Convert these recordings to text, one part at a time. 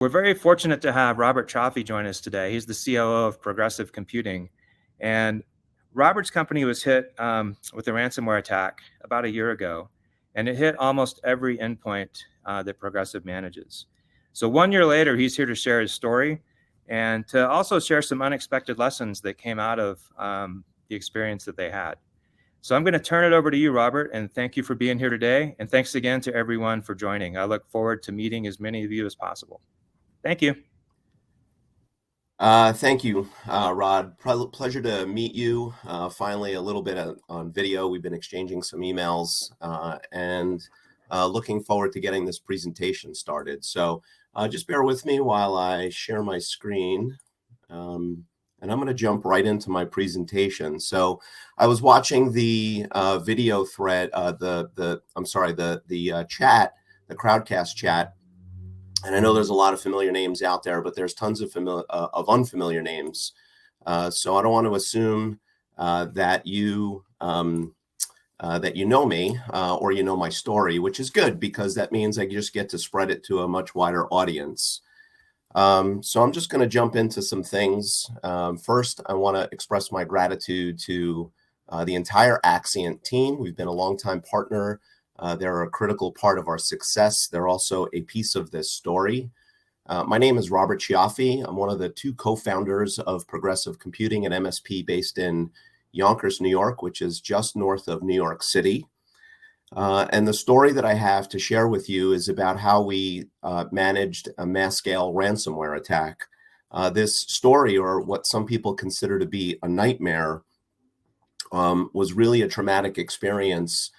We're very fortunate to have Robert Cioffi join us today. He's the COO of Progressive Computing. And Robert's company was hit with a ransomware attack about a year ago, and it hit almost every endpoint that Progressive manages. So 1 year later, he's here to share his story and to also share some unexpected lessons that came out of the experience that they had. So I'm going to turn it over to you, Robert, and thank you for being here today. And thanks again to everyone for joining. I look forward to meeting as many of you as possible. Thank you. Thank you, Rod. Pleasure to meet you. Finally, a little bit on video. We've been exchanging some emails and looking forward to getting this presentation started. So just bear with me while I share my screen. And I'm going to jump right into my presentation. So I was watching the video thread, the chat, the Crowdcast chat. And I know there's a lot of familiar names out there, but there's tons of unfamiliar names. So I don't want to assume that you know me or you know my story, which is good because that means I just get to spread it to a much wider audience. So I'm just going to jump into some things. First, I want to express my gratitude to the entire Axient team. We've been a longtime partner. They're a critical part of our success. They're also a piece of this story. My name is Robert Cioffi. I'm one of the two co-founders of Progressive Computing, an MSP based in Yonkers, New York, which is just north of New York City. And the story that I have to share with you is about how we managed a mass-scale ransomware attack. This story, or what some people consider to be a nightmare, was really a traumatic experience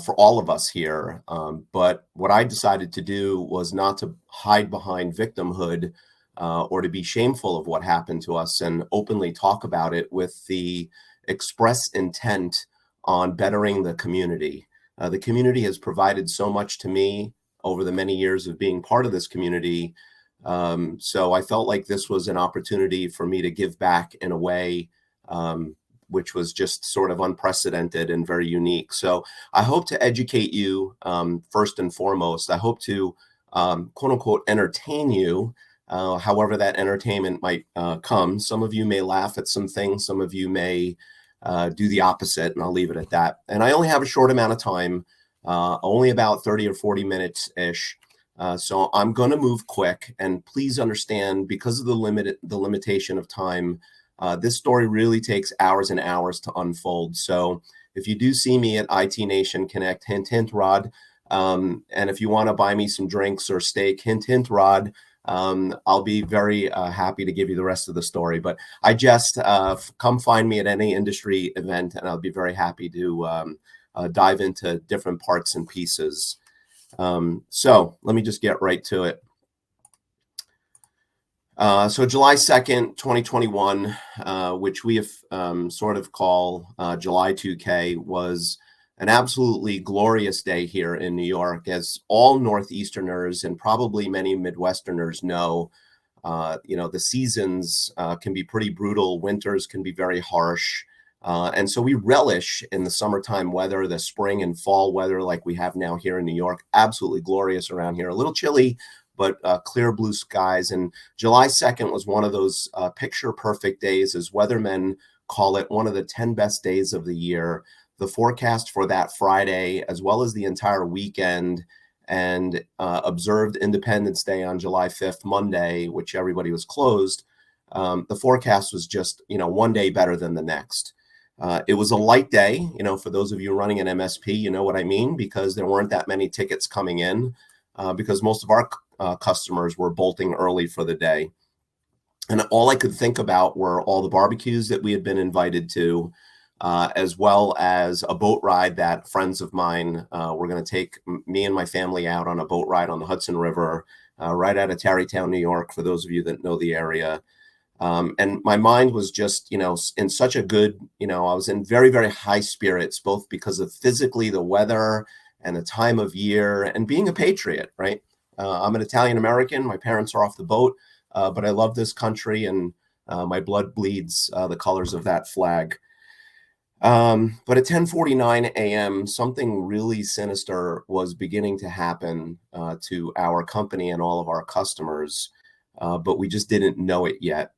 for all of us here. But what I decided to do was not to hide behind victimhood or to be shameful of what happened to us and openly talk about it with the express intent on bettering the community. The community has provided so much to me over the many years of being part of this community. So I felt like this was an opportunity for me to give back in a way which was just sort of unprecedented and very unique. So I hope to educate you first and foremost. I hope to quote unquote entertain you, however that entertainment might come. Some of you may laugh at some things, some of you may do the opposite, and I'll leave it at that. And I only have a short amount of time, only about 30 or 40 minutes-ish. So I'm going to move quick, and please understand, because of the limitation of time, this story really takes hours and hours to unfold. So if you do see me at IT Nation Connect, hint, hint, Rod. And if you want to buy me some drinks or steak, hint, hint, Rod. I'll be very happy to give you the rest of the story. But I just come find me at any industry event, and I'll be very happy to dive into different parts and pieces. So let me just get right to it. So July 2nd, 2021, which we have sort of call July 2K, was an absolutely glorious day here in New York. As all Northeasterners and probably many Midwesterners know, the seasons can be pretty brutal. Winters can be very harsh. And so we relish in the summertime weather, the spring and fall weather like we have now here in New York. Absolutely glorious around here. A little chilly, but clear blue skies. And July 2nd was one of those picture perfect days, as weathermen call it, one of the 10 best days of the year. The forecast for that Friday, as well as the entire weekend, and observed Independence Day on July 5th, Monday, which everybody was closed. The forecast was just, one day better than the next. It was a light day, for those of you running an MSP, you know what I mean, because there weren't that many tickets coming in, because most of our customers were bolting early for the day. And all I could think about were all the barbecues that we had been invited to, as well as a boat ride that friends of mine were going to take me and my family out on a boat ride on the Hudson River, right out of Tarrytown, New York, for those of you that know the area. And my mind was just, in such a good, I was in very, very high spirits, both because of physically the weather and the time of year and being a patriot, right? I'm an Italian American. My parents are off the boat, but I love this country, and my blood bleeds the colors of that flag. But at 10:49 a.m., something really sinister was beginning to happen to our company and all of our customers, but we just didn't know it yet.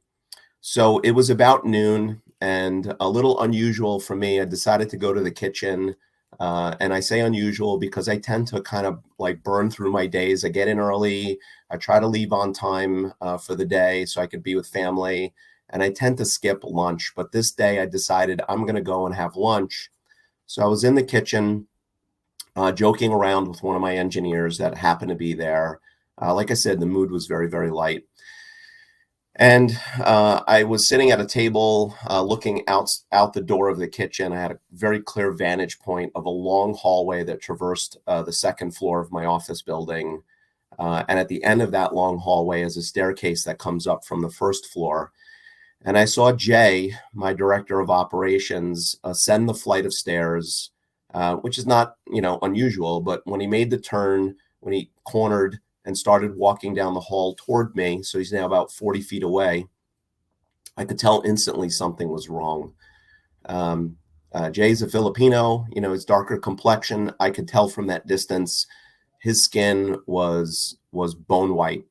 So it was about noon and a little unusual for me. I decided to go to the kitchen. And I say unusual because I tend to kind of like burn through my days. I get in early. I try to leave on time for the day so I could be with family. And I tend to skip lunch. But this day I decided I'm going to go and have lunch. So I was in the kitchen joking around with one of my engineers that happened to be there. Like I said, the mood was very, very light. And I was sitting at a table looking out the door of the kitchen. I had a very clear vantage point of a long hallway that traversed the second floor of my office building. And at the end of that long hallway is a staircase that comes up from the first floor. And I saw Jay, my director of operations, ascend the flight of stairs, which is not, unusual. But when he made the turn, when he cornered and started walking down the hall toward me, so he's now about 40 feet away, I could tell instantly something was wrong. Jay's a Filipino, his darker complexion. I could tell from that distance, his skin was bone white.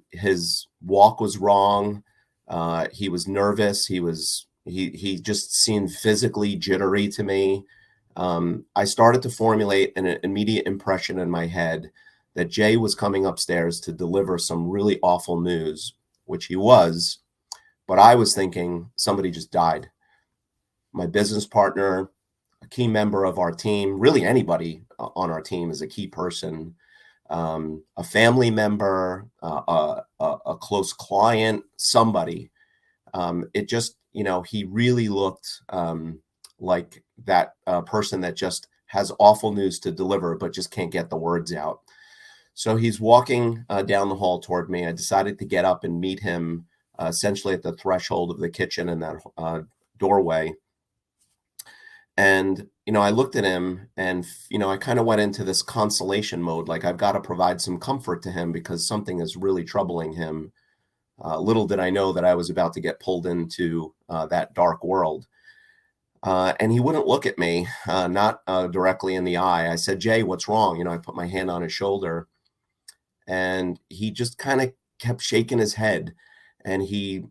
His walk was wrong. He was nervous. He just seemed physically jittery to me. I started to formulate an immediate impression in my head that Jay was coming upstairs to deliver some really awful news, which he was, but I was thinking somebody just died. My business partner, a key member of our team, really anybody on our team is a key person, a family member, a close client, somebody. It just, he really looked like that person that just has awful news to deliver, but just can't get the words out. So he's walking down the hall toward me. I decided to get up and meet him essentially at the threshold of the kitchen in that doorway. And, I looked at him and, I kind of went into this consolation mode. Like I've got to provide some comfort to him because something is really troubling him. Little did I know that I was about to get pulled into that dark world. And he wouldn't look at me, not directly in the eye. I said, Jay, what's wrong? I put my hand on his shoulder. And he just kind of kept shaking his head and he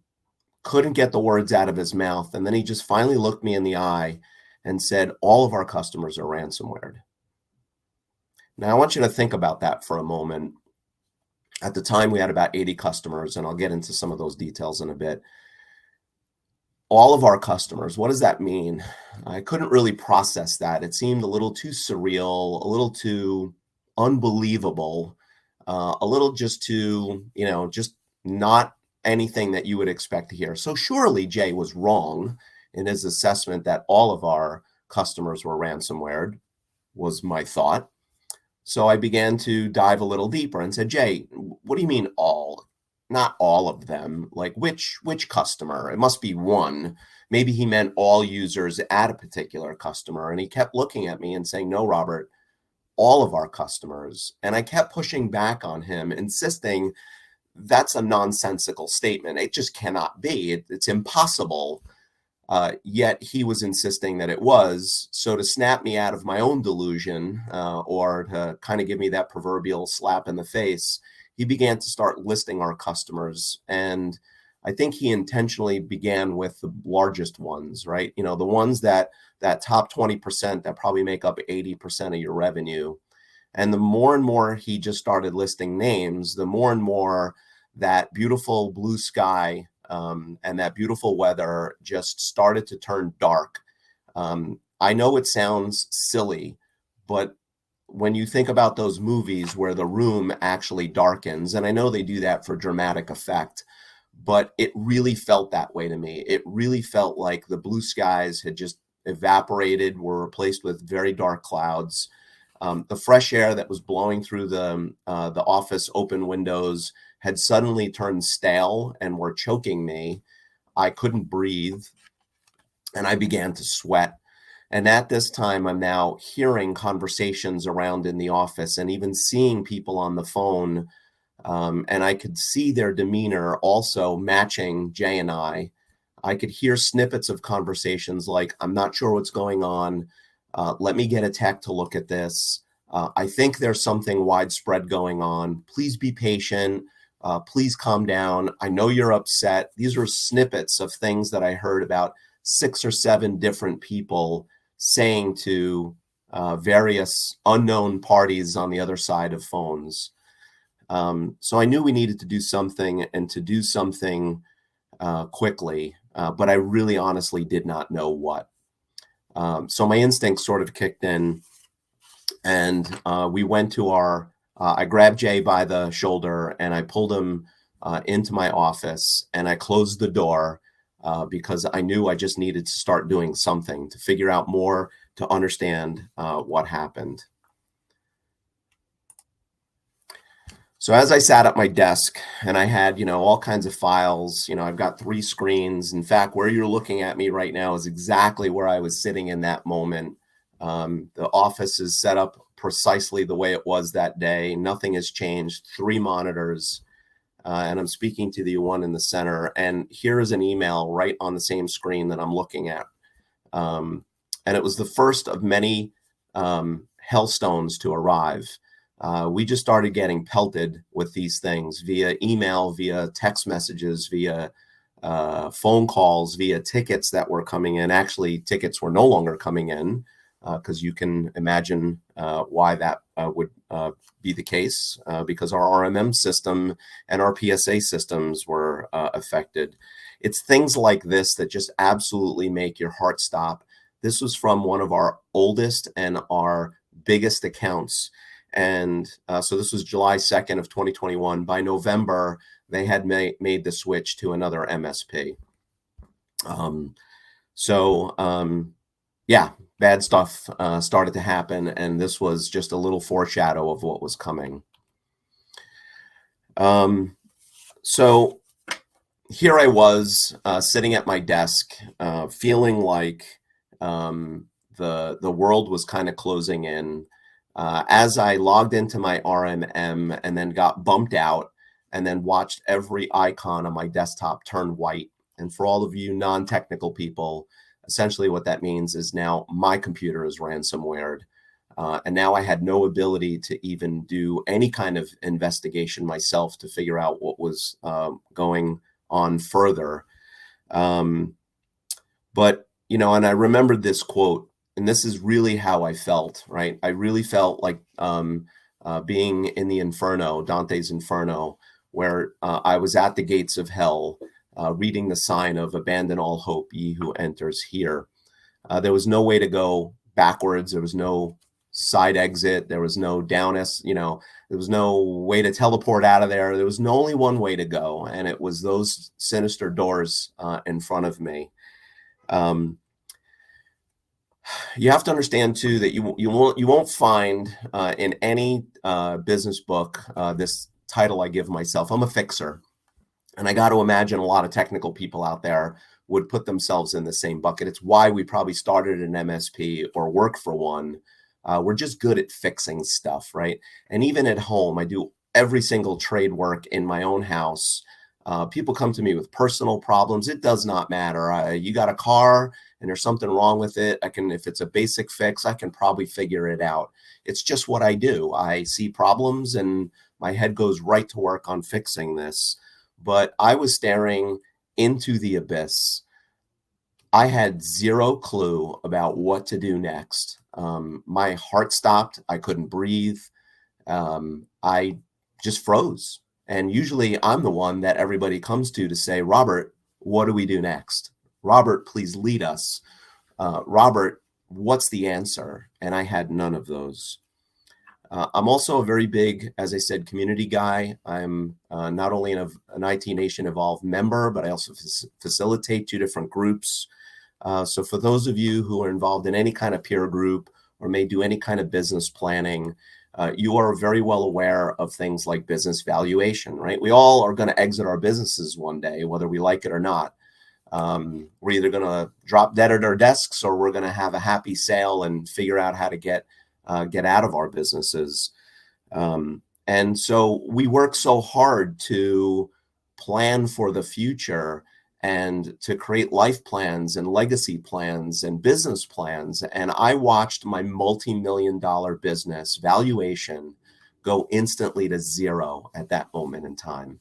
couldn't get the words out of his mouth. And then he just finally looked me in the eye and said, all of our customers are ransomware. Now, I want you to think about that for a moment. At the time, we had about 80 customers, and I'll get into some of those details in a bit. All of our customers, what does that mean? I couldn't really process that. It seemed a little too surreal, a little too unbelievable. A little just too, just not anything that you would expect to hear. So surely Jay was wrong in his assessment that all of our customers were ransomware, was my thought. So I began to dive a little deeper and said, Jay, what do you mean all? Not all of them. Like which customer? It must be one. Maybe he meant all users at a particular customer. And he kept looking at me and saying, no, Robert, all of our customers. And I kept pushing back on him, insisting that's a nonsensical statement. It just cannot be. It's impossible. Yet he was insisting that it was. So to snap me out of my own delusion or to kind of give me that proverbial slap in the face, he began to start listing our customers. And I think he intentionally began with the largest ones, right? The ones that top 20% that probably make up 80% of your revenue. And the more and more he just started listing names, the more and more that beautiful blue sky and that beautiful weather just started to turn dark. I know it sounds silly, but when you think about those movies where the room actually darkens, and I know they do that for dramatic effect, but it really felt that way to me. It really felt like the blue skies had just evaporated, were replaced with very dark clouds. The fresh air that was blowing through the office open windows had suddenly turned stale and were choking me. I couldn't breathe, and I began to sweat. And at this time, I'm now hearing conversations around in the office and even seeing people on the phone. And I could see their demeanor also matching Jay and I. I could hear snippets of conversations like, I'm not sure what's going on. Let me get a tech to look at this. I think there's something widespread going on. Please be patient. Please calm down. I know you're upset. These were snippets of things that I heard about 6 or 7 different people saying to various unknown parties on the other side of phones. So I knew we needed to do something, and to do something quickly, but I really honestly did not know what. So my instincts sort of kicked in, and we went to I grabbed Jay by the shoulder and I pulled him into my office, and I closed the door because I knew I just needed to start doing something to figure out more, to understand what happened. So as I sat at my desk and I had, all kinds of files, I've got 3 screens. In fact, where you're looking at me right now is exactly where I was sitting in that moment. The office is set up precisely the way it was that day. Nothing has changed. 3 monitors. And I'm speaking to the one in the center. And here is an email right on the same screen that I'm looking at. And it was the first of many hailstones to arrive. We just started getting pelted with these things via email, via text messages, via phone calls, via tickets that were coming in. Actually, tickets were no longer coming in because you can imagine why that would be the case, because our RMM system and our PSA systems were affected. It's things like this that just absolutely make your heart stop. This was from one of our oldest and our biggest accounts. And so this was July 2nd of 2021. By November, they had made the switch to another MSP. Yeah, bad stuff started to happen. And this was just a little foreshadow of what was coming. So here I was sitting at my desk, feeling like the world was kind of closing in. As I logged into my RMM and then got bumped out, and then watched every icon on my desktop turn white. And for all of you non-technical people, essentially what that means is now my computer is ransomwared. And now I had no ability to even do any kind of investigation myself to figure out what was going on further. But, and I remembered this quote. And this is really how I felt, right? I really felt like being in the Inferno, Dante's Inferno, where I was at the gates of hell, reading the sign of "Abandon all hope, ye who enters here." There was no way to go backwards. There was no side exit. There was no there was no way to teleport out of there. There was only one way to go, and it was those sinister doors in front of me. You have to understand too that you won't find in any business book this title I give myself. I'm a fixer, and I got to imagine a lot of technical people out there would put themselves in the same bucket. It's why we probably started an MSP or work for one. We're just good at fixing stuff, right? And even at home, I do every single trade work in my own house. People come to me with personal problems. It does not matter. You got a car and there's something wrong with it. If it's a basic fix, I can probably figure it out. It's just what I do. I see problems and my head goes right to work on fixing this. But I was staring into the abyss. I had zero clue about what to do next. My heart stopped. I couldn't breathe. I just froze. And usually I'm the one that everybody comes to say, Robert, what do we do next? Robert, please lead us. Robert, what's the answer? And I had none of those. I'm also a very big, as I said, community guy. I'm not only an IT Nation Evolve member, but I also facilitate 2 different groups. So for those of you who are involved in any kind of peer group or may do any kind of business planning, you are very well aware of things like business valuation, right? We all are going to exit our businesses one day, whether we like it or not. We're either going to drop dead at our desks or we're going to have a happy sale and figure out how to get out of our businesses. And so we work so hard to plan for the future. and to create life plans and legacy plans and business plans. And I watched my multi-million-dollar business valuation go instantly to zero at that moment in time.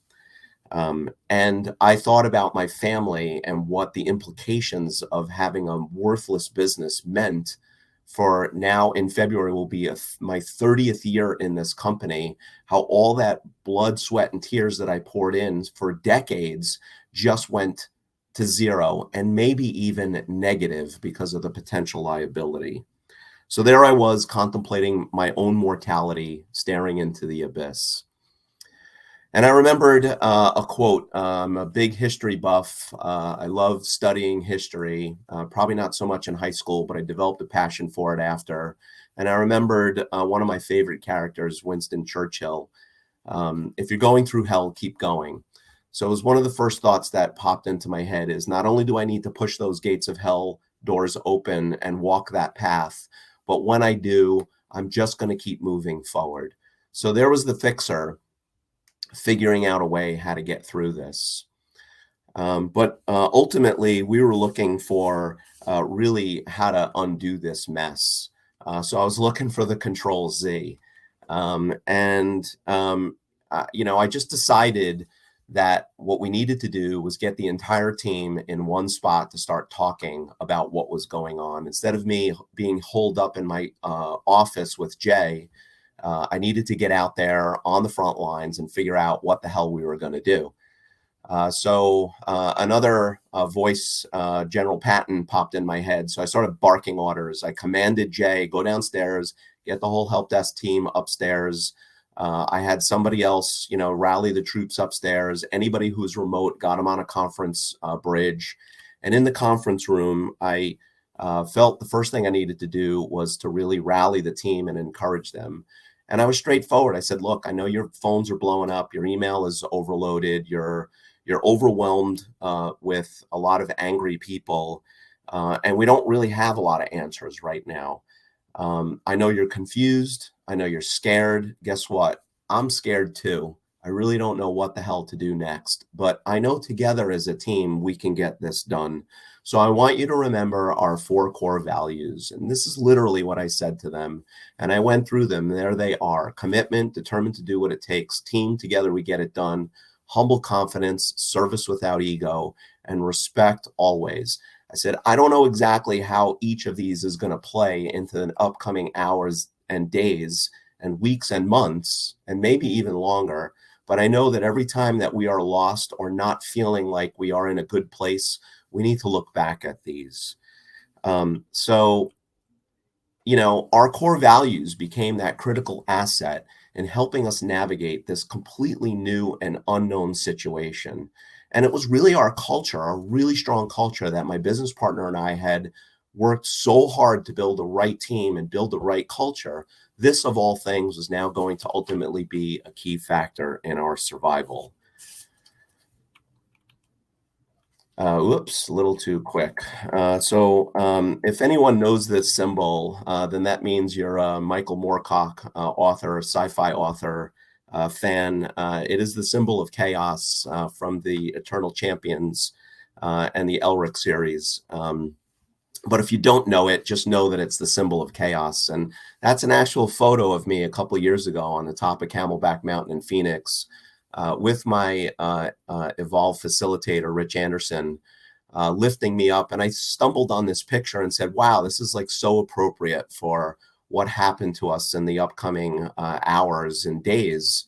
And I thought about my family and what the implications of having a worthless business meant for now. In February will be my 30th year in this company, how all that blood, sweat, and tears that I poured in for decades just went to zero and maybe even negative because of the potential liability. So there I was contemplating my own mortality, staring into the abyss. And I remembered a quote. I'm a big history buff. I love studying history, probably not so much in high school, but I developed a passion for it after. And I remembered one of my favorite characters, Winston Churchill. If you're going through hell, keep going. So it was one of the first thoughts that popped into my head is not only do I need to push those gates of hell doors open and walk that path, but when I do, I'm just going to keep moving forward. So there was the fixer, figuring out a way how to get through this. But ultimately, we were looking for really how to undo this mess. So I was looking for the Control Z. I just decided that what we needed to do was get the entire team in one spot to start talking about what was going on. Instead of me being holed up in my office with Jay, I needed to get out there on the front lines and figure out what the hell we were going to do. So another voice, General Patton, popped in my head. So I started barking orders. I commanded Jay, go downstairs, get the whole help desk team upstairs. I had somebody else, rally the troops upstairs. Anybody who was remote, got them on a conference bridge. And in the conference room, I felt the first thing I needed to do was to really rally the team and encourage them. And I was straightforward. I said, look, I know your phones are blowing up. Your email is overloaded. You're overwhelmed with a lot of angry people. And we don't really have a lot of answers right now. I know you're confused. I know you're scared. Guess what? I'm scared too. I really don't know what the hell to do next. But I know together as a team, we can get this done. So I want you to remember our 4 core values. And this is literally what I said to them. And I went through them. There they are. Commitment, determined to do what it takes. Team, together we get it done. Humble confidence, service without ego, and respect always. I said, I don't know exactly how each of these is going to play into the upcoming hours and days and weeks and months, and maybe even longer. But I know that every time that we are lost or not feeling like we are in a good place, we need to look back at these. Our core values became that critical asset in helping us navigate this completely new and unknown situation. And it was really our culture, a really strong culture that my business partner and I had worked so hard to build the right team and build the right culture. This, of all things, is now going to ultimately be a key factor in our survival. Whoops, a little too quick. If anyone knows this symbol, then that means you're a Michael Moorcock author, sci-fi author, fan. It is the symbol of chaos from the Eternal Champions and the Elric series. But if you don't know it, just know that it's the symbol of chaos. And that's an actual photo of me a couple of years ago on the top of Camelback Mountain in Phoenix with my Evolve facilitator, Rich Anderson, lifting me up. And I stumbled on this picture and said, wow, this is like so appropriate for what happened to us in the upcoming hours and days.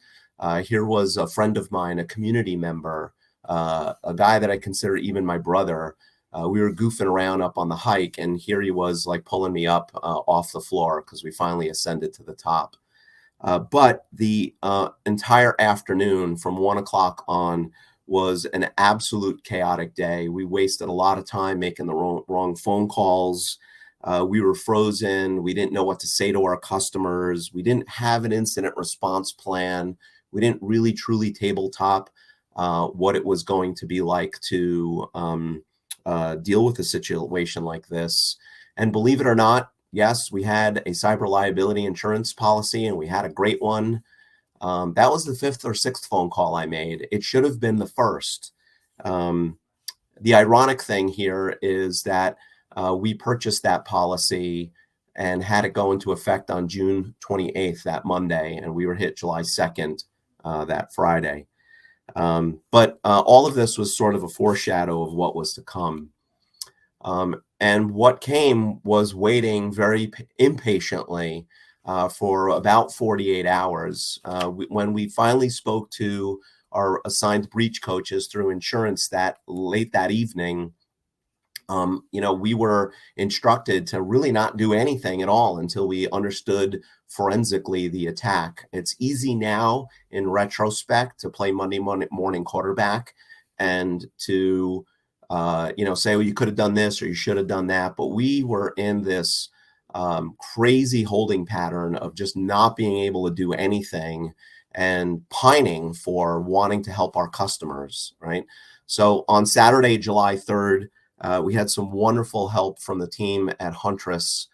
Here was a friend of mine, a community member, a guy that I consider even my brother. We were goofing around up on the hike, and here he was like pulling me up off the floor because we finally ascended to the top. But the entire afternoon from 1 o'clock on was an absolute chaotic day. We wasted a lot of time making the wrong phone calls. We were frozen. We didn't know what to say to our customers. We didn't have an incident response plan. We didn't really truly tabletop what it was going to be like to deal with a situation like this. And believe it or not, yes, we had a cyber liability insurance policy, and we had a great one. That was the 5th or 6th phone call I made. It should have been the first. The ironic thing here is that we purchased that policy and had it go into effect on June 28th, that Monday, and we were hit July 2nd, that Friday. But all of this was sort of a foreshadow of what was to come. And what came was waiting very impatiently for about 48 hours. When we finally spoke to our assigned breach coaches through insurance that late that evening, we were instructed to really not do anything at all until we understood forensically the attack. It's easy now in retrospect to play Monday morning quarterback and to say, well, you could have done this or you should have done that. But we were in this crazy holding pattern of just not being able to do anything and pining for wanting to help our customers, right? So on Saturday, July 3rd, we had some wonderful help from the team at Huntress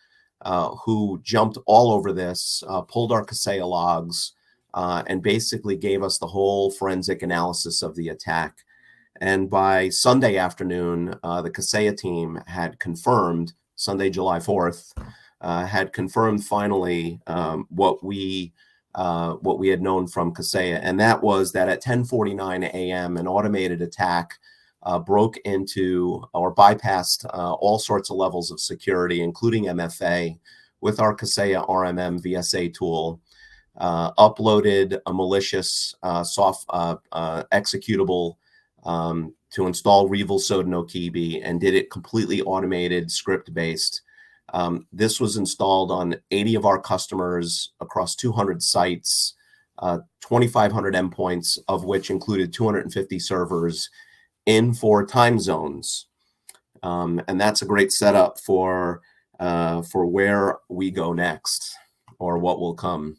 who jumped all over this, pulled our Kaseya logs, and basically gave us the whole forensic analysis of the attack. And by Sunday afternoon, the Kaseya team had confirmed, Sunday, July 4th, had confirmed finally what we had known from Kaseya. And that was that at 10:49 a.m., an automated attack broke into or bypassed all sorts of levels of security, including MFA, with our Kaseya RMM VSA tool, uploaded a malicious executable to install Revel Sodno Kibi, and did it completely automated, script-based. This was installed on 80 of our customers across 200 sites, 2,500 endpoints, of which included 250 servers in 4 time zones. And that's a great setup for where we go next, or what will come.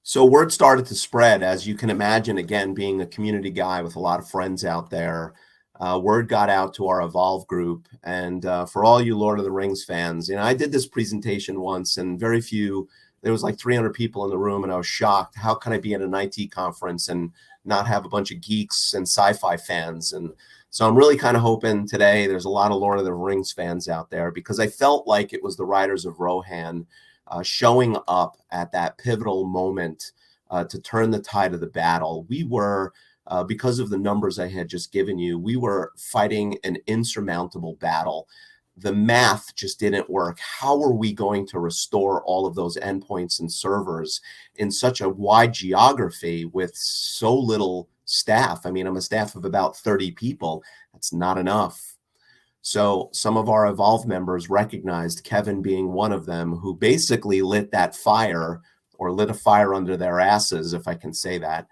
So word started to spread, as you can imagine, again, being a community guy with a lot of friends out there. Word got out to our Evolve group. And for all you Lord of the Rings fans, I did this presentation once, and there was like 300 people in the room, and I was shocked. How can I be at an IT conference and not have a bunch of geeks and sci-fi fans? And so I'm really kind of hoping today there's a lot of Lord of the Rings fans out there, because I felt like it was the Riders of Rohan showing up at that pivotal moment to turn the tide of the battle. We were, because of the numbers I had just given you, we were fighting an insurmountable battle. The math just didn't work. How are we going to restore all of those endpoints and servers in such a wide geography with so little staff? I mean, I'm a staff of about 30 people. That's not enough. So some of our Evolve members recognized, Kevin being one of them, who basically lit that fire, or lit a fire under their asses, if I can say that,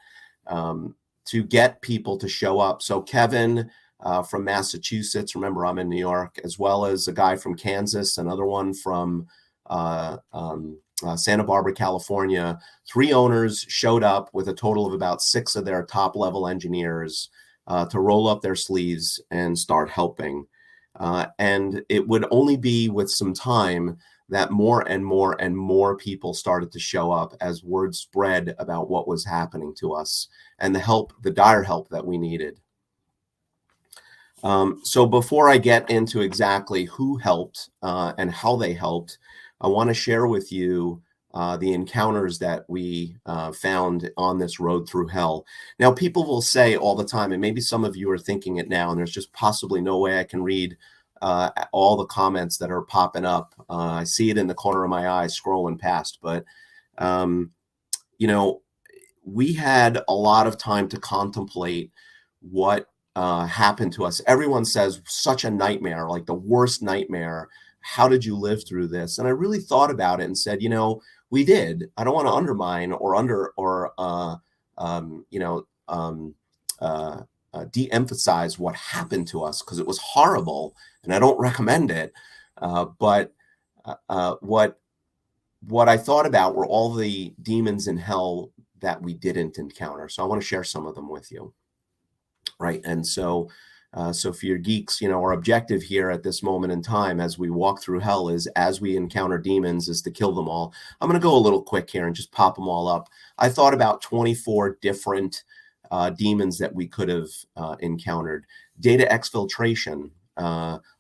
to get people to show up. So Kevin from Massachusetts, remember I'm in New York, as well as a guy from Kansas, another one from Santa Barbara, California. 3 owners showed up with a total of about 6 of their top level engineers to roll up their sleeves and start helping. And it would only be with some time that more and more and more people started to show up as word spread about what was happening to us and the dire help that we needed. So before I get into exactly who helped and how they helped, I want to share with you the encounters that we found on this road through hell. Now, people will say all the time, and maybe some of you are thinking it now, and there's just possibly no way I can read all the comments that are popping up. I see it in the corner of my eye scrolling past, but we had a lot of time to contemplate what happened to us. Everyone says such a nightmare, like the worst nightmare. How did you live through this? And I really thought about it and said, we did. I don't want to undermine or de-emphasize what happened to us, because it was horrible and I don't recommend it. But what I thought about were all the demons in hell that we didn't encounter. So I want to share some of them with you. Right. And so for your geeks, our objective here at this moment in time, as we walk through hell, is, as we encounter demons, is to kill them all. I'm going to go a little quick here and just pop them all up. I thought about 24 different demons that we could have encountered. Data exfiltration,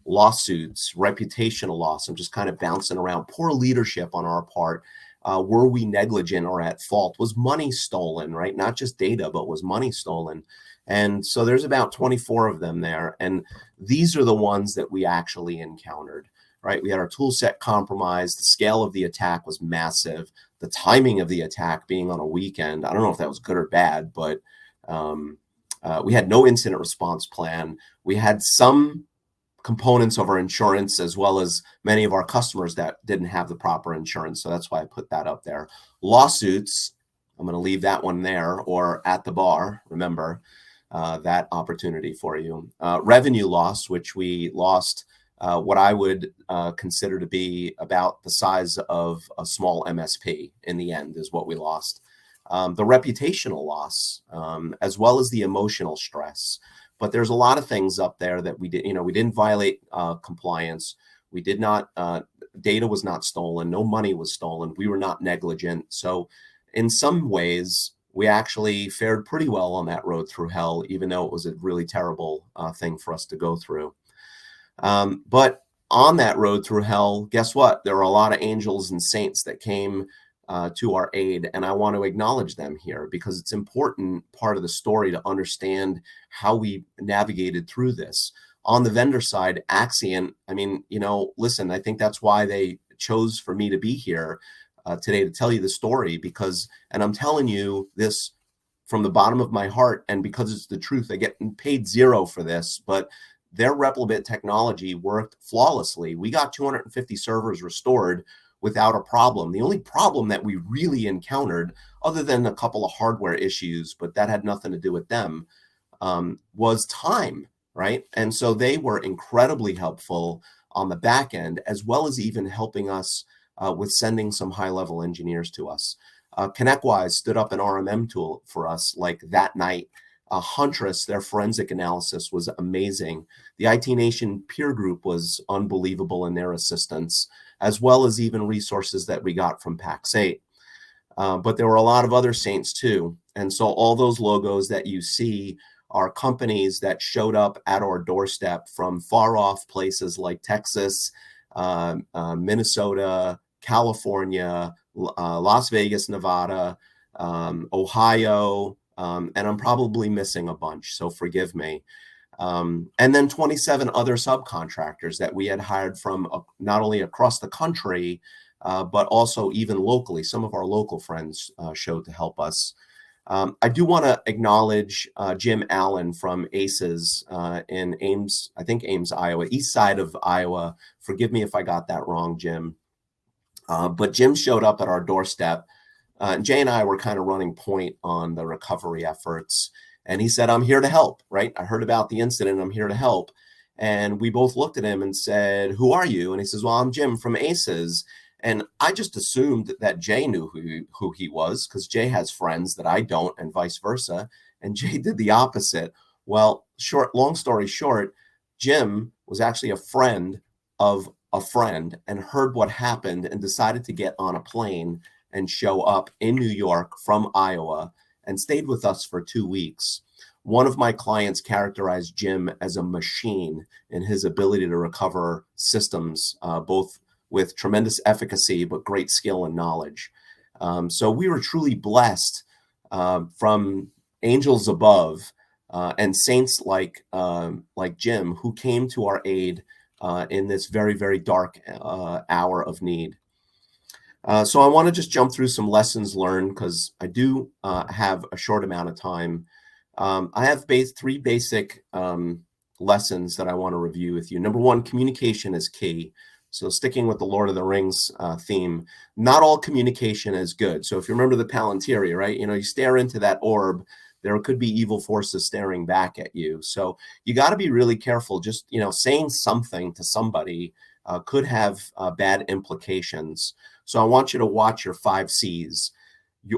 lawsuits, reputational loss. I'm just kind of bouncing around. Poor leadership on our part. Were we negligent or at fault? Was money stolen, right? Not just data, but was money stolen? And so there's about 24 of them there. And these are the ones that we actually encountered, right? We had our tool set compromised. The scale of the attack was massive. The timing of the attack being on a weekend, I don't know if that was good or bad, but we had no incident response plan. We had some components of our insurance, as well as many of our customers that didn't have the proper insurance. So that's why I put that up there. Lawsuits, I'm going to leave that one there, or at the bar, remember that opportunity for you. Revenue loss, which we lost what I would consider to be about the size of a small MSP in the end is what we lost. The reputational loss, as well as the emotional stress. But there's a lot of things up there that we did, we didn't violate compliance. We did not, data was not stolen. No money was stolen. We were not negligent. So in some ways, we actually fared pretty well on that road through hell, even though it was a really terrible thing for us to go through. But on that road through hell, guess what? There were a lot of angels and saints that came to our aid. And I want to acknowledge them here because it's important part of the story to understand how we navigated through this. On the vendor side, Axient, listen, I think that's why they chose for me to be here today to tell you the story because, and I'm telling you this from the bottom of my heart, and because it's the truth, I get paid zero for this, but their Replibit technology worked flawlessly. We got 250 servers restored without a problem. The only problem that we really encountered, other than a couple of hardware issues, but that had nothing to do with them, was time, right? And so they were incredibly helpful on the back end, as well as even helping us with sending some high-level engineers to us. ConnectWise stood up an RMM tool for us like that night. Huntress, their forensic analysis was amazing. The IT Nation peer group was unbelievable in their assistance, as well as even resources that we got from PAX8. But there were a lot of other saints too. And so all those logos that you see are companies that showed up at our doorstep from far off places like Texas, Minnesota, California, Las Vegas, Nevada, Ohio, and I'm probably missing a bunch, so forgive me. And then 27 other subcontractors that we had hired from not only across the country, but also even locally. Some of our local friends showed to help us. I do want to acknowledge Jim Allen from ACES in Ames, Iowa, east side of Iowa. Forgive me if I got that wrong, Jim. But Jim showed up at our doorstep. Jay and I were kind of running point on the recovery efforts. And he said, I'm here to help, right? I heard about the incident. I'm here to help. And we both looked at him and said, who are you? And he says, well, I'm Jim from ACES. And I just assumed that Jay knew who he was because Jay has friends that I don't and vice versa. And Jay did the opposite. Well, long story short, Jim was actually a friend of a friend and heard what happened and decided to get on a plane and show up in New York from Iowa and stayed with us for 2 weeks. One of my clients characterized Jim as a machine in his ability to recover systems, both with tremendous efficacy, but great skill and knowledge. So we were truly blessed from angels above and saints like Jim, who came to our aid in this very, very dark hour of need. So I want to just jump through some lessons learned because I do have a short amount of time. I have three basic lessons that I want to review with you. Number one, communication is key. So sticking with the Lord of the Rings theme, not all communication is good. So if you remember the Palantir, right? You stare into that orb, there could be evil forces staring back at you. So you got to be really careful. Just, saying something to somebody could have bad implications. So I want you to watch your 5 C's.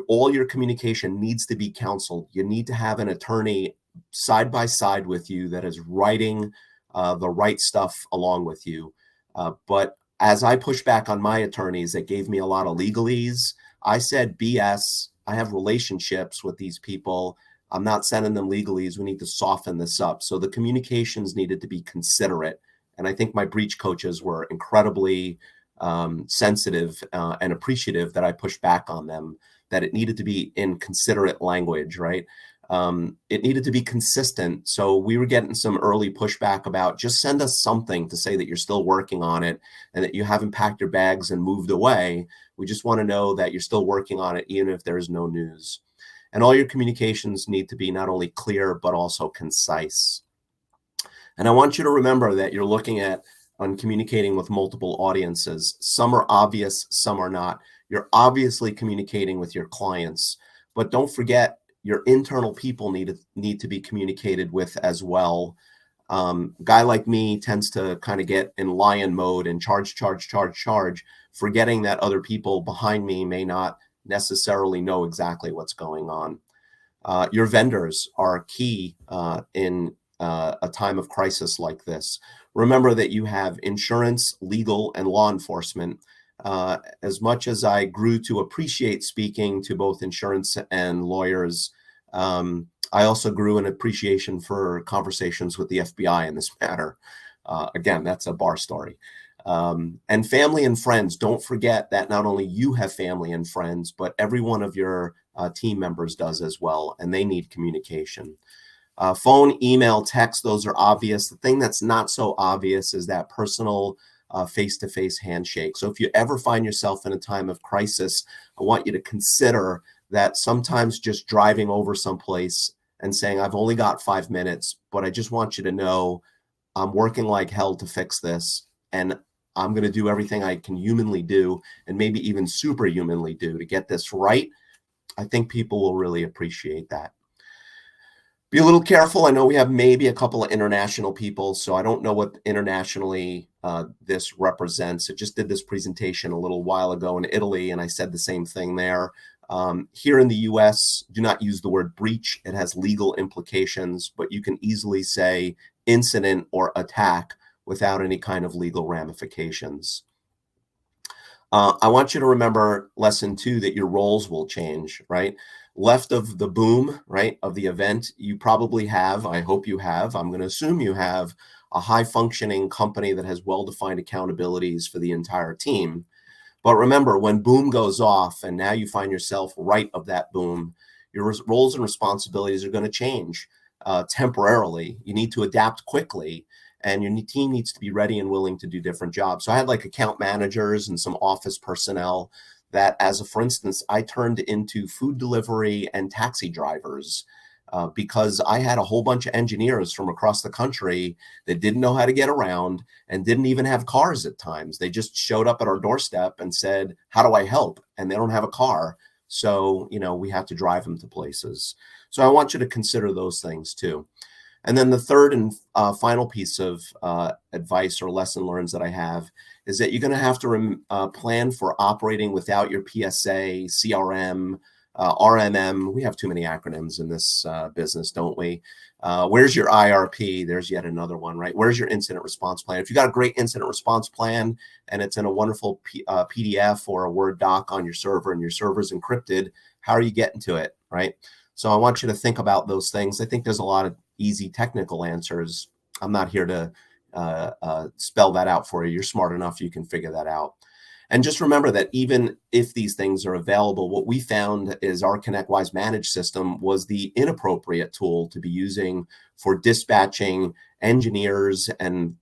All your communication needs to be counseled. You need to have an attorney side by side with you that is writing the right stuff along with you. But as I push back on my attorneys that gave me a lot of legalese, I said, BS, I have relationships with these people. I'm not sending them legalese. We need to soften this up. So the communications needed to be considerate. And I think my breach coaches were incredibly sensitive and appreciative that I pushed back on them, that it needed to be in considerate language, right? It needed to be consistent. So we were getting some early pushback about just send us something to say that you're still working on it and that you haven't packed your bags and moved away. We just want to know that you're still working on it, even if there's no news. And all your communications need to be not only clear, but also concise. And I want you to remember that you're looking at on communicating with multiple audiences. Some are obvious, some are not. You're obviously communicating with your clients, but don't forget your internal people need to be communicated with as well. Guy like me tends to kind of get in lion mode and charge, forgetting that other people behind me may not necessarily know exactly what's going on. Your vendors are key in a time of crisis like this. Remember that you have insurance, legal, and law enforcement. As much as I grew to appreciate speaking to both insurance and lawyers, I also grew an appreciation for conversations with the FBI in this matter. Again, that's a bar story. And family and friends, don't forget that not only you have family and friends, but every one of your team members does as well, and they need communication. Phone, email, text, those are obvious. The thing that's not so obvious is that personal face-to-face handshake. So if you ever find yourself in a time of crisis, I want you to consider that sometimes just driving over someplace and saying, I've only got 5 minutes, but I just want you to know I'm working like hell to fix this, and I'm going to do everything I can humanly do, and maybe even superhumanly do to get this right. I think people will really appreciate that. Be a little careful. I know we have maybe a couple of international people, so I don't know what internationally this represents. I just did this presentation a little while ago in Italy, and I said the same thing there. Here in the US, do not use the word breach. It has legal implications, but you can easily say incident or attack without any kind of legal ramifications. I want you to remember lesson 2, that your roles will change, right? Left of the boom, right, of the event, you probably have, I hope you have, I'm going to assume you have a high functioning company that has well-defined accountabilities for the entire team. But remember, when boom goes off and now you find yourself right of that boom, your roles and responsibilities are going to change temporarily. You need to adapt quickly, and your team needs to be ready and willing to do different jobs. So I had like account managers and some office personnel that, for instance, I turned into food delivery and taxi drivers because I had a whole bunch of engineers from across the country that didn't know how to get around and didn't even have cars at times. They just showed up at our doorstep and said, how do I help? And they don't have a car. So, we have to drive them to places. So I want you to consider those things too. And then the third and final piece of advice or lesson learned that I have is that you're going to have to plan for operating without your PSA, CRM, RMM. We have too many acronyms in this business, don't we? Where's your IRP? There's yet another one, right? Where's your incident response plan? If you got a great incident response plan and it's in a wonderful PDF or a Word doc on your server and your server's encrypted, how are you getting to it, right? So I want you to think about those things. I think there's a lot of easy technical answers. I'm not here to spell that out for you. You're smart enough, you can figure that out. And just remember that even if these things are available, what we found is our ConnectWise Managed system was the inappropriate tool to be using for dispatching engineers and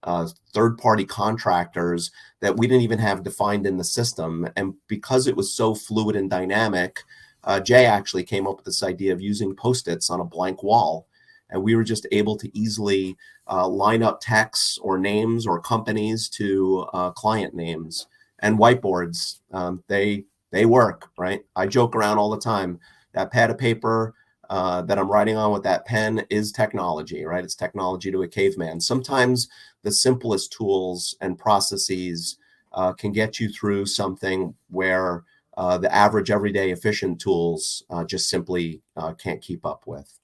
third-party contractors that we didn't even have defined in the system. And because it was so fluid and dynamic, Jay actually came up with this idea of using Post-its on a blank wall. And we were just able to easily line up texts or names or companies to client names. And whiteboards, they work, right? I joke around all the time. That pad of paper that I'm writing on with that pen is technology, right? It's technology to a caveman. Sometimes the simplest tools and processes can get you through something where the average everyday efficient tools just simply can't keep up with.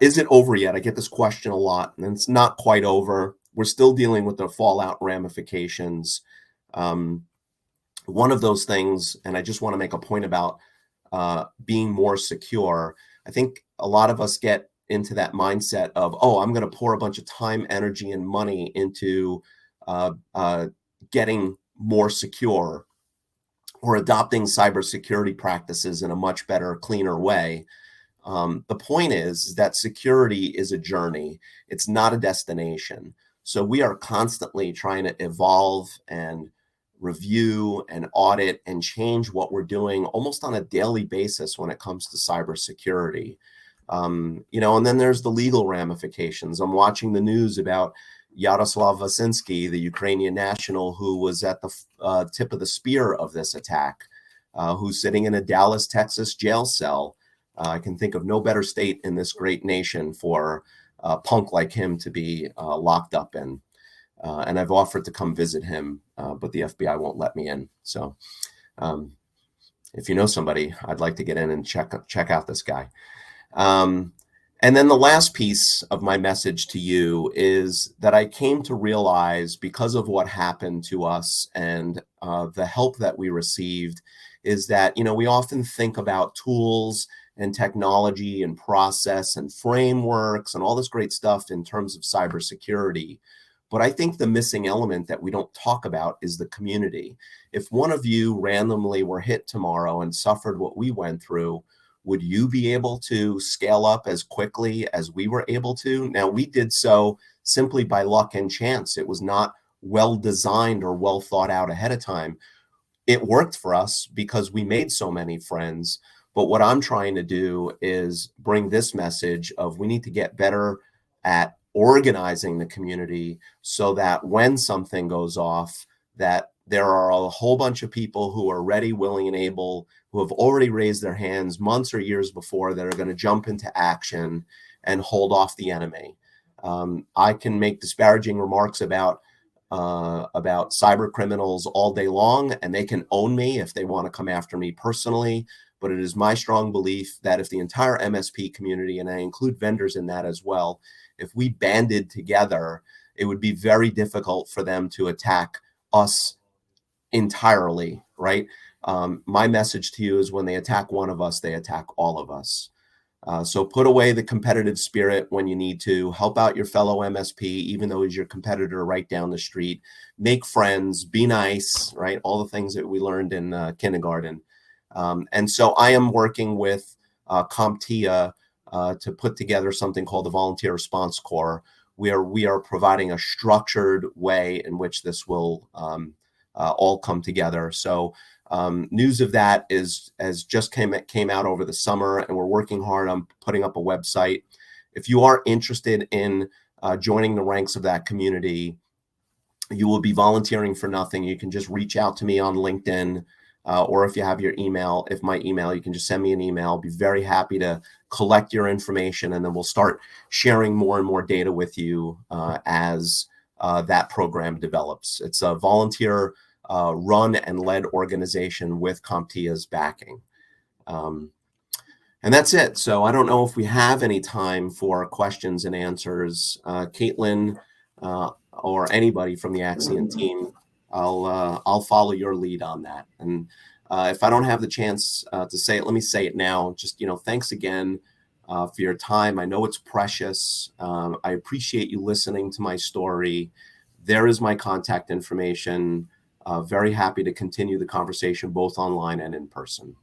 Is it over yet? I get this question a lot, and it's not quite over. We're still dealing with the fallout ramifications. One of those things, and I just want to make a point about being more secure. I think a lot of us get into that mindset of, oh, I'm going to pour a bunch of time, energy, and money into getting more secure or adopting cybersecurity practices in a much better, cleaner way. The point is that security is a journey. It's not a destination. So we are constantly trying to evolve and review and audit and change what we're doing almost on a daily basis when it comes to cybersecurity. And then there's the legal ramifications. I'm watching the news about Yaroslav Vasinski, the Ukrainian national who was at the tip of the spear of this attack, who's sitting in a Dallas, Texas jail cell. I can think of no better state in this great nation for a punk like him to be locked up in. And I've offered to come visit him, but the FBI won't let me in. So if you know somebody, I'd like to get in and check out this guy. And then the last piece of my message to you is that I came to realize, because of what happened to us and the help that we received, is that, we often think about tools and technology and process and frameworks and all this great stuff in terms of cybersecurity. But I think the missing element that we don't talk about is the community. If one of you randomly were hit tomorrow and suffered what we went through, would you be able to scale up as quickly as we were able to? Now, we did so simply by luck and chance. It was not well designed or well thought out ahead of time. It worked for us because we made so many friends. But what I'm trying to do is bring this message of we need to get better at organizing the community so that when something goes off, that there are a whole bunch of people who are ready, willing, and able, who have already raised their hands months or years before, that are going to jump into action and hold off the enemy. I can make disparaging remarks about cyber criminals all day long, and they can own me if they want to come after me personally. But it is my strong belief that if the entire MSP community, and I include vendors in that as well, if we banded together, it would be very difficult for them to attack us entirely, right? My message to you is when they attack one of us, they attack all of us. So put away the competitive spirit when you need to. Help out your fellow MSP, even though he's your competitor right down the street. Make friends, be nice, right? All the things that we learned in kindergarten. And so I am working with CompTIA to put together something called the Volunteer Response Corps, where we are providing a structured way in which this will all come together. So news of that has just came out over the summer, and we're working hard on putting up a website. If you are interested in joining the ranks of that community, you will be volunteering for nothing. You can just reach out to me on LinkedIn, or if you have my email, you can just send me an email. I'll be very happy to collect your information, and then we'll start sharing more and more data with you as that program develops. It's a volunteer run and led organization with CompTIA's backing. And that's it. So I don't know if we have any time for questions and answers. Caitlin or anybody from the Axion team, I'll follow your lead on that. And if I don't have the chance to say it, let me say it now. Just, thanks again for your time. I know it's precious. I appreciate you listening to my story. There is my contact information. Very happy to continue the conversation both online and in person.